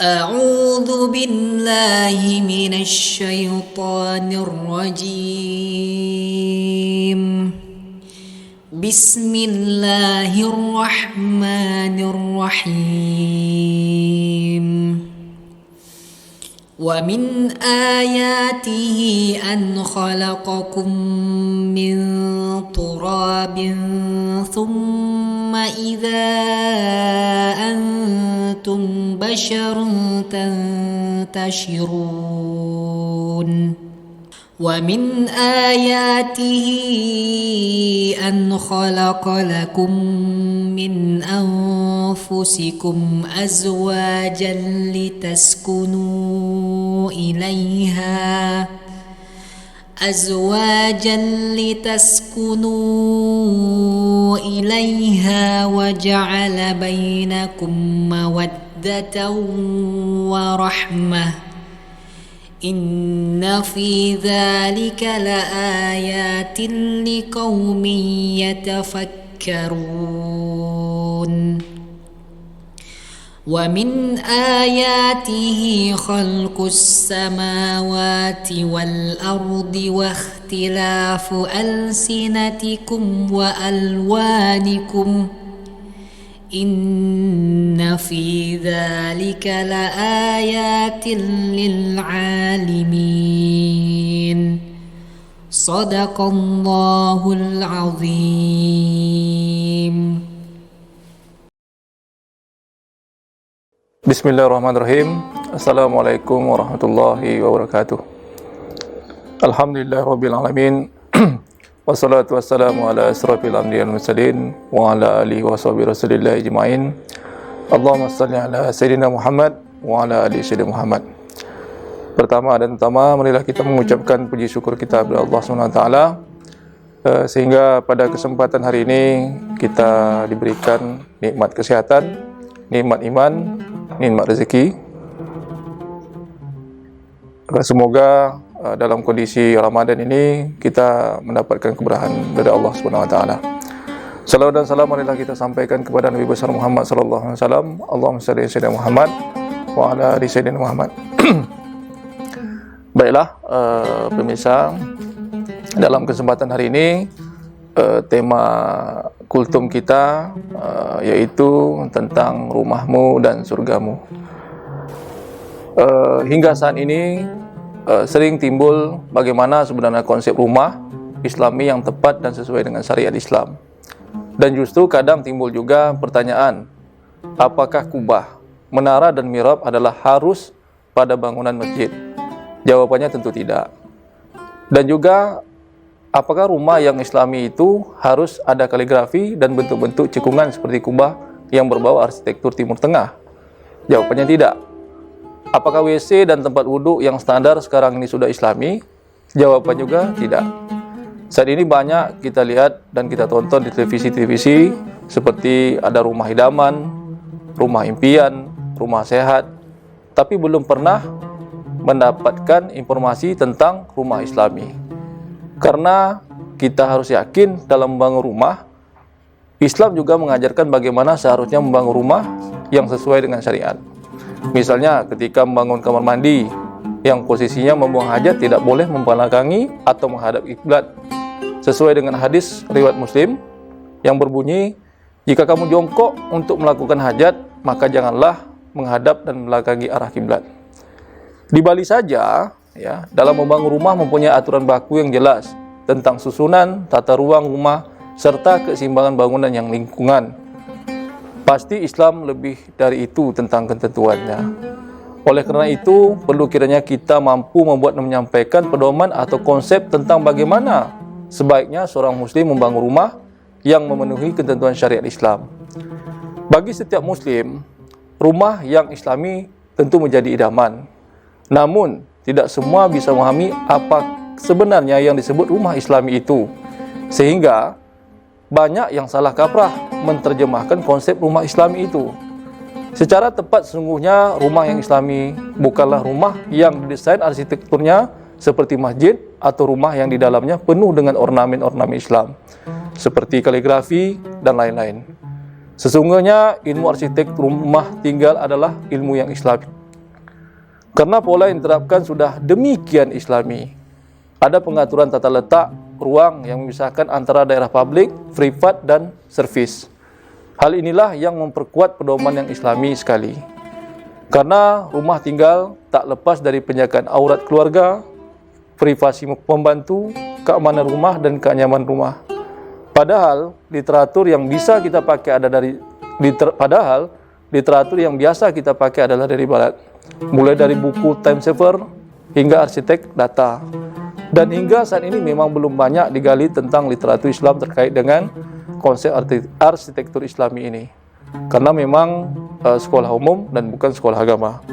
أعوذ بالله من الشيطان الرجيم. بسم الله الرحمن الرحيم. ومن آياته أن خلقكم من تراب ثم إذا أنتم بشر تنتشرون. ومن آياته أن خلق لكم من أنفسكم أزواجا لتسكنوا إليها وجعل بينكم مودة ورحمة إن في ذلك لآيات لقوم يتفكرون. ومن آياته خلق السماوات والأرض واختلاف ألسنتكم وألوانكم إن في ذلك لآيات للعالمين. صدق الله العظيم. Bismillahirrahmanirrahim. Assalamualaikum warahmatullahi wabarakatuh. Alhamdulillahirabbil alamin. Wassalatu wassalamu ala asrafil anbiya'i wal mursalin wa ala alihi wa sahbihi rasulillah ajmain. Allahumma shalli ala sayyidina Muhammad wa ala ali sayyidina Muhammad. Pertama dan utama, marilah kita mengucapkan puji syukur kita kepada Allah Subhanahu wa taala sehingga pada kesempatan hari ini kita diberikan nikmat kesehatan, nikmat iman, nikmat rezeki. Semoga dalam kondisi Ramadan ini kita mendapatkan keberkahan dari Allah Subhanahu wa taala. Salawat dan salam marilah kita sampaikan kepada Nabi besar Muhammad sallallahu alaihi wasallam. Allahumma shalli ala sayyidina Muhammad wa ala ali sayyidina Muhammad. Baiklah, pemirsa, dalam kesempatan hari ini tema kultum kita yaitu tentang rumahmu dan surgamu. Hingga saat ini sering timbul bagaimana sebenarnya konsep rumah Islami yang tepat dan sesuai dengan syariat Islam. Dan justru kadang timbul juga pertanyaan, apakah kubah, menara dan mihrab adalah harus pada bangunan masjid? Jawabannya tentu tidak. Dan juga apakah rumah yang Islami itu harus ada kaligrafi dan bentuk-bentuk cekungan seperti kubah yang berbau arsitektur Timur Tengah? Jawabannya tidak. Apakah WC dan tempat wudhu yang standar sekarang ini sudah Islami? Jawaban juga tidak. Saat ini banyak kita lihat dan kita tonton di televisi-televisi seperti ada rumah idaman, rumah impian, rumah sehat, tapi belum pernah mendapatkan informasi tentang rumah Islami. Karena kita harus yakin dalam membangun rumah, Islam juga mengajarkan bagaimana seharusnya membangun rumah yang sesuai dengan syariat. Misalnya ketika membangun kamar mandi yang posisinya membuang hajat tidak boleh membelakangi atau menghadap kiblat. Sesuai dengan hadis riwayat Muslim yang berbunyi, jika kamu jongkok untuk melakukan hajat, maka janganlah menghadap dan membelakangi arah kiblat. Di Bali saja, ya, dalam membangun rumah mempunyai aturan baku yang jelas tentang susunan, tata ruang rumah, serta keseimbangan bangunan yang lingkungan. Pasti Islam lebih dari itu tentang ketentuannya. Oleh karena itu, perlu kiranya kita mampu membuat dan menyampaikan pedoman atau konsep tentang bagaimana sebaiknya seorang muslim membangun rumah yang memenuhi ketentuan syariat Islam. Bagi setiap muslim, rumah yang Islami tentu menjadi idaman. Namun, tidak semua bisa memahami apa sebenarnya yang disebut rumah Islami itu. Sehingga banyak yang salah kaprah menerjemahkan konsep rumah Islami itu. Secara tepat sesungguhnya rumah yang Islami bukanlah rumah yang didesain arsitekturnya seperti masjid atau rumah yang di dalamnya penuh dengan ornamen-ornamen Islam seperti kaligrafi dan lain-lain. Sesungguhnya ilmu arsitek rumah tinggal adalah ilmu yang Islami. Karena pola yang diterapkan sudah demikian islami. Ada pengaturan tata letak ruang yang memisahkan antara daerah publik, privat, dan servis. Hal inilah yang memperkuat pedoman yang islami sekali. Karena rumah tinggal tak lepas dari penjagaan aurat keluarga, privasi pembantu, keamanan rumah, dan kenyamanan rumah. Padahal literatur yang bisa kita pakai literatur yang biasa kita pakai adalah dari barat. Mulai dari buku Time Saver hingga arsitek data. Dan hingga saat ini memang belum banyak digali tentang literatur Islam terkait dengan konsep arsitektur Islami ini. Karena memang sekolah umum dan bukan sekolah agama.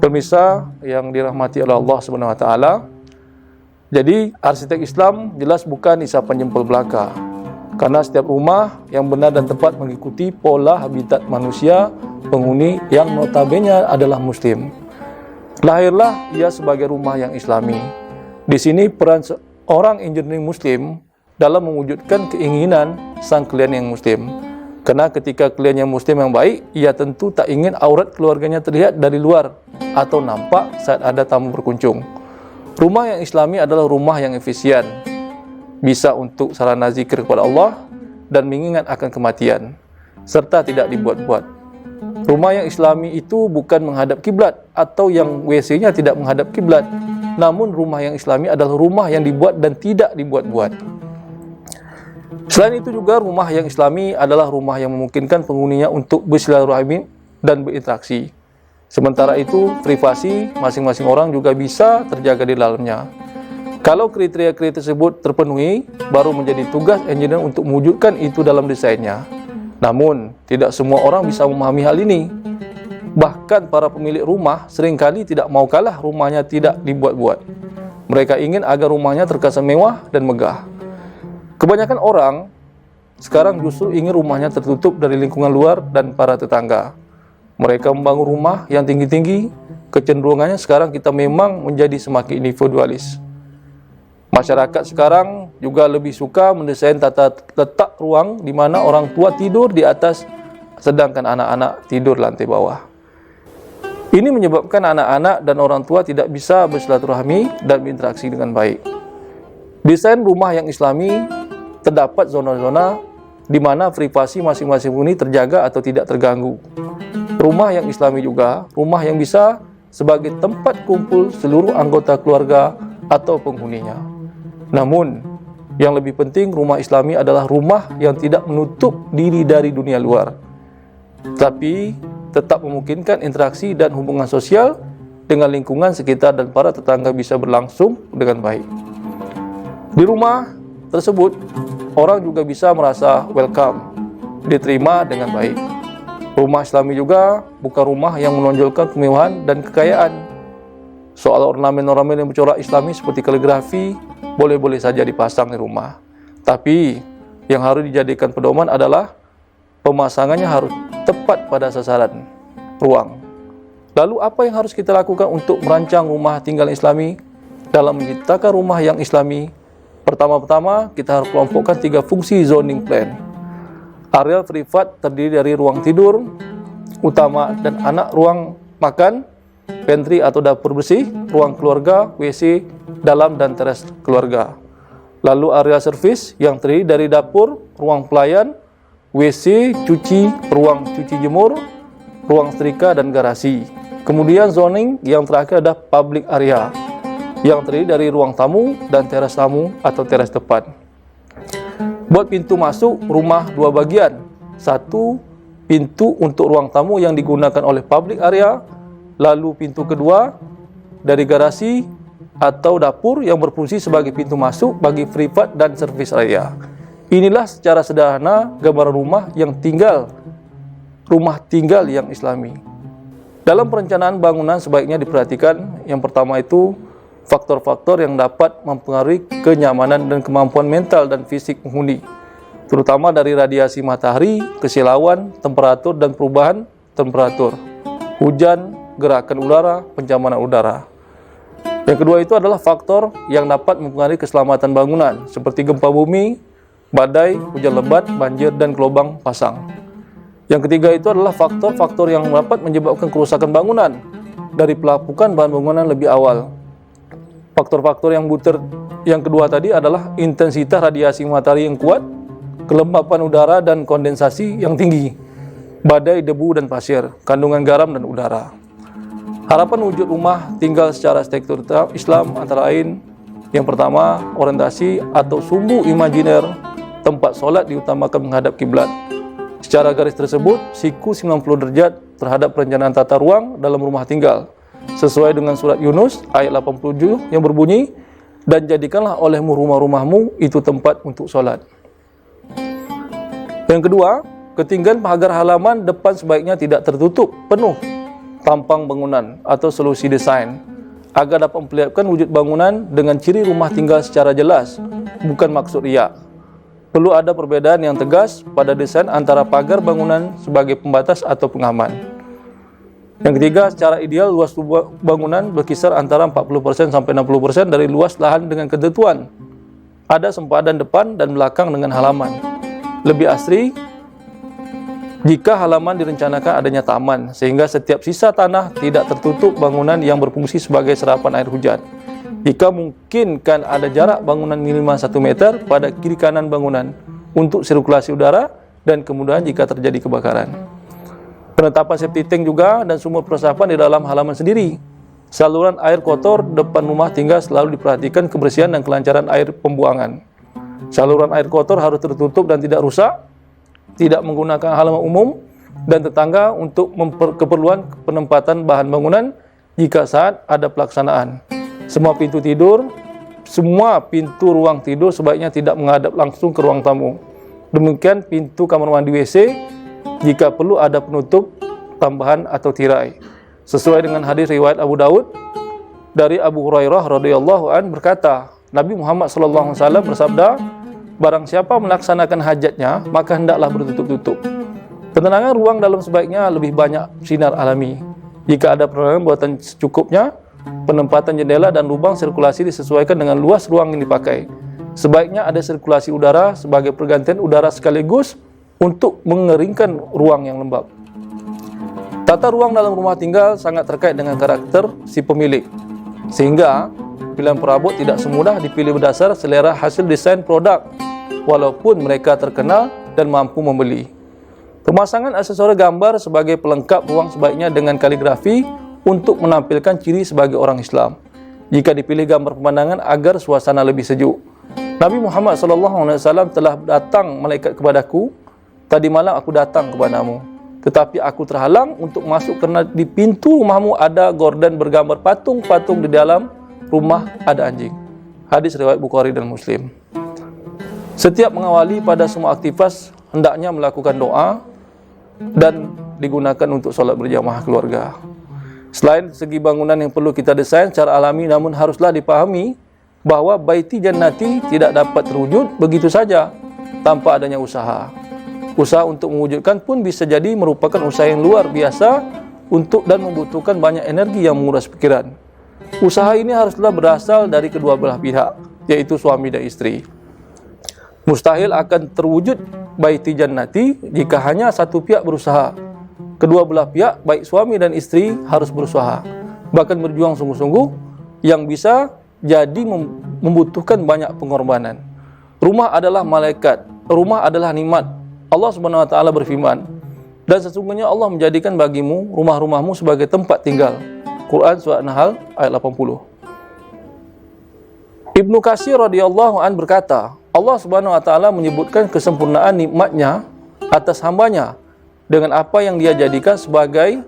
Pemirsa yang dirahmati oleh Allah Subhanahu wa taala, jadi arsitek Islam jelas bukan isapan jempol belaka. Karena setiap rumah yang benar dan tepat mengikuti pola habitat manusia penghuni yang notabene adalah muslim. Lahirlah ia sebagai rumah yang islami. Di sini peran seorang engineer muslim dalam mewujudkan keinginan sang klien yang muslim. Karena ketika kliennya muslim yang baik, ia tentu tak ingin aurat keluarganya terlihat dari luar atau nampak saat ada tamu berkunjung. Rumah yang islami adalah rumah yang efisien, bisa untuk sarana zikir kepada Allah dan mengingat akan kematian, serta tidak dibuat-buat. Rumah yang islami itu bukan menghadap kiblat atau yang WC-nya tidak menghadap kiblat, namun rumah yang islami adalah rumah yang dibuat dan tidak dibuat-buat. Selain itu juga rumah yang islami adalah rumah yang memungkinkan penghuninya untuk bersilaturahmi dan berinteraksi. Sementara itu, privasi masing-masing orang juga bisa terjaga di dalamnya. Kalau kriteria-kriteria tersebut terpenuhi, baru menjadi tugas engineer untuk mewujudkan itu dalam desainnya. Namun, tidak semua orang bisa memahami hal ini. Bahkan para pemilik rumah seringkali tidak mau kalah rumahnya tidak dibuat-buat. Mereka ingin agar rumahnya terkesan mewah dan megah. Kebanyakan orang sekarang justru ingin rumahnya tertutup dari lingkungan luar dan para tetangga. Mereka membangun rumah yang tinggi-tinggi, kecenderungannya sekarang kita memang menjadi semakin individualis. Masyarakat sekarang juga lebih suka mendesain tata letak ruang di mana orang tua tidur di atas, sedangkan anak-anak tidur lantai bawah. Ini menyebabkan anak-anak dan orang tua tidak bisa bersilaturahmi dan berinteraksi dengan baik. Desain rumah yang islami terdapat zona-zona di mana privasi masing-masing penghuni terjaga atau tidak terganggu. Rumah yang islami juga rumah yang bisa sebagai tempat kumpul seluruh anggota keluarga atau penghuninya. Namun, yang lebih penting rumah islami adalah rumah yang tidak menutup diri dari dunia luar, tapi tetap memungkinkan interaksi dan hubungan sosial dengan lingkungan sekitar dan para tetangga bisa berlangsung dengan baik. Di rumah tersebut, orang juga bisa merasa welcome, diterima dengan baik. Rumah islami juga bukan rumah yang menonjolkan kemewahan dan kekayaan. Soal ornamen-ornamen yang bercorak islami seperti kaligrafi boleh-boleh saja dipasang di rumah. Tapi yang harus dijadikan pedoman adalah pemasangannya harus tepat pada sasaran ruang. Lalu apa yang harus kita lakukan untuk merancang rumah tinggal islami? Dalam menciptakan rumah yang islami, pertama-tama kita harus kelompokkan 3 fungsi zoning plan. Area privat terdiri dari ruang tidur utama dan anak, ruang makan, pantry atau dapur bersih, ruang keluarga, WC, dalam dan teras keluarga. Lalu area servis yang terdiri dari dapur, ruang pelayan, WC, cuci, ruang cuci jemur, ruang setrika dan garasi. Kemudian zoning yang terakhir adalah public area yang terdiri dari ruang tamu dan teras tamu atau teras depan. Buat pintu masuk rumah 2 bagian. 1 pintu untuk ruang tamu yang digunakan oleh public area, lalu pintu kedua dari garasi atau dapur yang berfungsi sebagai pintu masuk bagi privat dan servis area. Inilah secara sederhana gambaran rumah tinggal yang islami. Dalam perencanaan bangunan sebaiknya diperhatikan yang pertama itu faktor-faktor yang dapat mempengaruhi kenyamanan dan kemampuan mental dan fisik penghuni, terutama dari radiasi matahari, kesilauan, temperatur dan perubahan temperatur, hujan, gerakan udara, pencemaran udara. Yang kedua itu adalah faktor yang dapat mempengaruhi keselamatan bangunan seperti gempa bumi, badai, hujan lebat, banjir, dan gelombang pasang. Yang ketiga itu adalah faktor-faktor yang dapat menyebabkan kerusakan bangunan dari pelapukan bahan bangunan lebih awal. Faktor-faktor yang kedua tadi adalah intensitas radiasi matahari yang kuat, kelembapan udara dan kondensasi yang tinggi, badai, debu dan pasir, kandungan garam dan udara. Harapan wujud rumah tinggal secara arsitektur Islam antara lain: yang pertama, orientasi atau sumbu imajiner tempat solat diutamakan menghadap kiblat. Secara garis tersebut, siku 90 derajat terhadap perencanaan tata ruang dalam rumah tinggal, sesuai dengan surat Yunus ayat 87 yang berbunyi, dan jadikanlah olehmu rumah-rumahmu itu tempat untuk solat. Yang kedua, ketinggian pagar halaman depan sebaiknya tidak tertutup penuh tampang bangunan atau solusi desain, agar dapat memperlihatkan wujud bangunan dengan ciri rumah tinggal secara jelas, bukan maksud riak. Perlu ada perbedaan yang tegas pada desain antara pagar bangunan sebagai pembatas atau pengaman. Yang ketiga, secara ideal luas bangunan berkisar antara 40% sampai 60% dari luas lahan dengan ketentuan ada sempadan depan dan belakang dengan halaman. Lebih asri jika halaman direncanakan adanya taman, sehingga setiap sisa tanah tidak tertutup bangunan yang berfungsi sebagai serapan air hujan. Jika mungkinkan ada jarak bangunan minimal 1 meter pada kiri kanan bangunan untuk sirkulasi udara dan kemudahan jika terjadi kebakaran. Penetapan safety tank juga dan sumur peresapan di dalam halaman sendiri. Saluran air kotor depan rumah tinggal selalu diperhatikan kebersihan dan kelancaran air pembuangan. Saluran air kotor harus tertutup dan tidak rusak, tidak menggunakan halaman umum dan tetangga untuk keperluan penempatan bahan bangunan jika saat ada pelaksanaan. Semua pintu ruang tidur sebaiknya tidak menghadap langsung ke ruang tamu. Demikian pintu kamar mandi WC, jika perlu ada penutup tambahan atau tirai. Sesuai dengan hadis riwayat Abu Daud dari Abu Hurairah radhiyallahu an berkata, Nabi Muhammad SAW bersabda, barang siapa melaksanakan hajatnya, maka hendaklah bertutup-tutup. Penerangan ruang dalam sebaiknya lebih banyak sinar alami. Jika ada penerangan buatan secukupnya, penempatan jendela dan lubang sirkulasi disesuaikan dengan luas ruang yang dipakai. Sebaiknya ada sirkulasi udara sebagai pergantian udara sekaligus untuk mengeringkan ruang yang lembab. Tata ruang dalam rumah tinggal sangat terkait dengan karakter si pemilik, sehingga pilihan perabot tidak semudah dipilih berdasar selera hasil desain produk, walaupun mereka terkenal dan mampu membeli. Pemasangan aksesori gambar sebagai pelengkap ruang sebaiknya dengan kaligrafi untuk menampilkan ciri sebagai orang Islam. Jika dipilih gambar pemandangan agar suasana lebih sejuk. Nabi Muhammad SAW telah datang malaikat kepadaku, tadi malam aku datang kepadamu, tetapi aku terhalang untuk masuk kerana di pintu rumahmu ada gorden bergambar patung-patung, di dalam rumah ada anjing. Hadis riwayat Bukhari dan Muslim. Setiap mengawali pada semua aktivitas hendaknya melakukan doa dan digunakan untuk solat berjamaah keluarga. Selain segi bangunan yang perlu kita desain secara alami, namun haruslah dipahami bahawa baiti jannati tidak dapat terwujud begitu saja tanpa adanya usaha. Usaha untuk mewujudkan pun bisa jadi merupakan usaha yang luar biasa dan membutuhkan banyak energi yang menguras pikiran. Usaha ini haruslah berasal dari kedua belah pihak, yaitu suami dan istri. Mustahil akan terwujud baiti jannati jika hanya satu pihak berusaha. Kedua belah pihak, baik suami dan istri, harus berusaha, bahkan berjuang sungguh-sungguh, yang bisa jadi membutuhkan banyak pengorbanan. Rumah adalah malaikat, rumah adalah nikmat. Allah SWT berfirman, dan sesungguhnya Allah menjadikan bagimu rumah-rumahmu sebagai tempat tinggal. Quran Surah An-Nahl ayat 80. Ibnu Katsir radhiyallahu an berkata, Allah SWT menyebutkan kesempurnaan nikmatnya atas hambanya dengan apa yang dia jadikan sebagai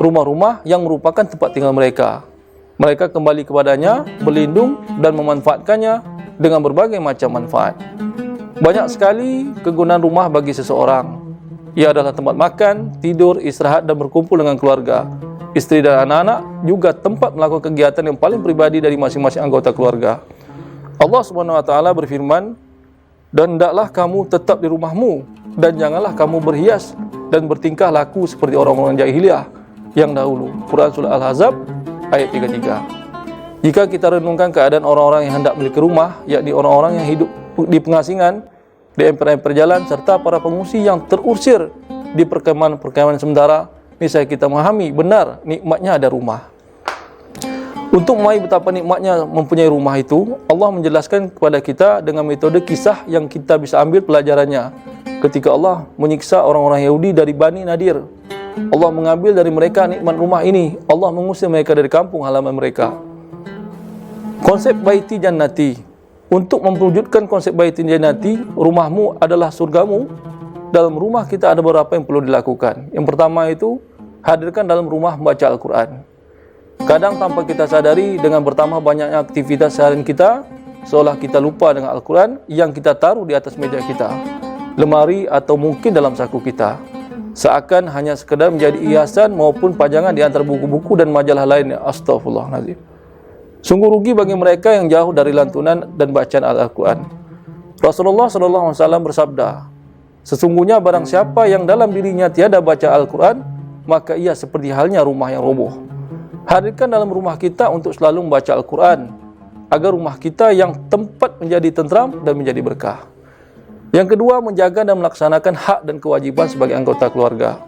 rumah-rumah yang merupakan tempat tinggal mereka. Mereka kembali kepadanya, berlindung dan memanfaatkannya dengan berbagai macam manfaat. Banyak sekali kegunaan rumah bagi seseorang. Ia adalah tempat makan, tidur, istirahat dan berkumpul dengan keluarga. Istri dan anak-anak juga tempat melakukan kegiatan yang paling pribadi dari masing-masing anggota keluarga. Allah SWT berfirman, dan hendaklah kamu tetap di rumahmu dan janganlah kamu berhias dan bertingkah laku seperti orang-orang jahiliyah yang dahulu. Quran Surah Al-Ahzab ayat 33. Jika kita renungkan keadaan orang-orang yang hendak memiliki rumah, yakni orang-orang yang hidup di pengasingan, di emper-emper jalan, serta para pengungsi yang terusir di perkemahan-perkemahan sementara, niscaya kita memahami benar nikmatnya ada rumah. Untuk memahami betapa nikmatnya mempunyai rumah itu, Allah menjelaskan kepada kita dengan metode kisah yang kita bisa ambil pelajarannya. Ketika Allah menyiksa orang-orang Yahudi dari Bani Nadir, Allah mengambil dari mereka nikmat rumah ini. Allah mengusir mereka dari kampung halaman mereka. Konsep baiti jannati. Untuk mewujudkan konsep baiti jannati, rumahmu adalah surgamu. Dalam rumah kita ada beberapa yang perlu dilakukan. Yang pertama itu, hadirkan dalam rumah membaca Al-Quran. Kadang tanpa kita sadari, dengan bertambah banyaknya aktivitas seharian kita, seolah kita lupa dengan Al-Quran yang kita taruh di atas meja kita, lemari atau mungkin dalam saku kita. Seakan hanya sekedar menjadi hiasan maupun pajangan di antara buku-buku dan majalah lainnya. Astaghfirullahaladzim. Sungguh rugi bagi mereka yang jauh dari lantunan dan bacaan Al-Quran. Rasulullah SAW bersabda, sesungguhnya barang siapa yang dalam dirinya tiada baca Al-Quran, maka ia seperti halnya rumah yang roboh. Hadirkan dalam rumah kita untuk selalu membaca Al-Quran, agar rumah kita yang tempat menjadi tentram dan menjadi berkah. Yang kedua, menjaga dan melaksanakan hak dan kewajiban sebagai anggota keluarga.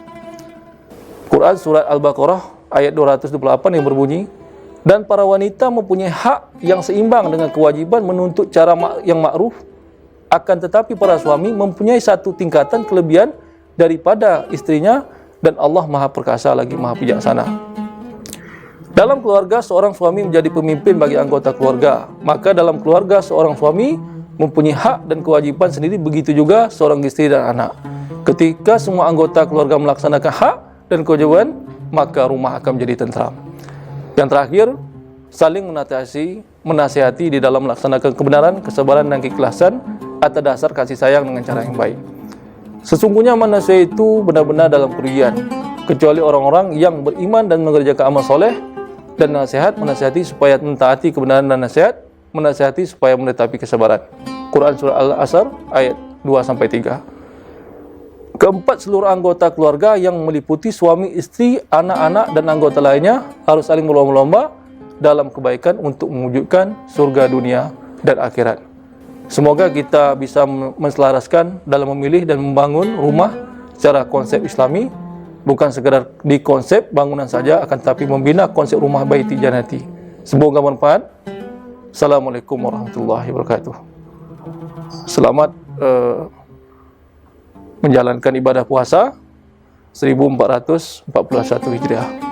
Quran Surat Al-Baqarah ayat 228 yang berbunyi, dan para wanita mempunyai hak yang seimbang dengan kewajiban menuntut cara yang ma'ruf, akan tetapi para suami mempunyai satu tingkatan kelebihan daripada istrinya, dan Allah Maha Perkasa lagi Maha Bijaksana. Dalam keluarga, seorang suami menjadi pemimpin bagi anggota keluarga. Maka dalam keluarga, seorang suami mempunyai hak dan kewajiban sendiri, begitu juga seorang istri dan anak. Ketika semua anggota keluarga melaksanakan hak dan kewajiban, maka rumah akan menjadi tentram. Yang terakhir, saling menasihati di dalam melaksanakan kebenaran, kesabaran dan keikhlasan atas dasar kasih sayang dengan cara yang baik. Sesungguhnya manusia itu benar-benar dalam kerugian, kecuali orang-orang yang beriman dan mengerjakan amal soleh, dan menasihati supaya mentaati kebenaran, dan menasihati supaya menetapi kesabaran. Quran Surah Al-Asr ayat 2-3. Keempat, seluruh anggota keluarga yang meliputi suami, istri, anak-anak dan anggota lainnya harus saling berlomba-lomba dalam kebaikan untuk mewujudkan surga dunia dan akhirat. Semoga kita bisa menselaraskan dalam memilih dan membangun rumah secara konsep Islami, bukan sekedar di konsep bangunan saja, akan tetapi membina konsep rumah baiti jannati. Semoga bermanfaat. Assalamualaikum warahmatullahi wabarakatuh. Selamat menjalankan ibadah puasa 1441 Hijriah.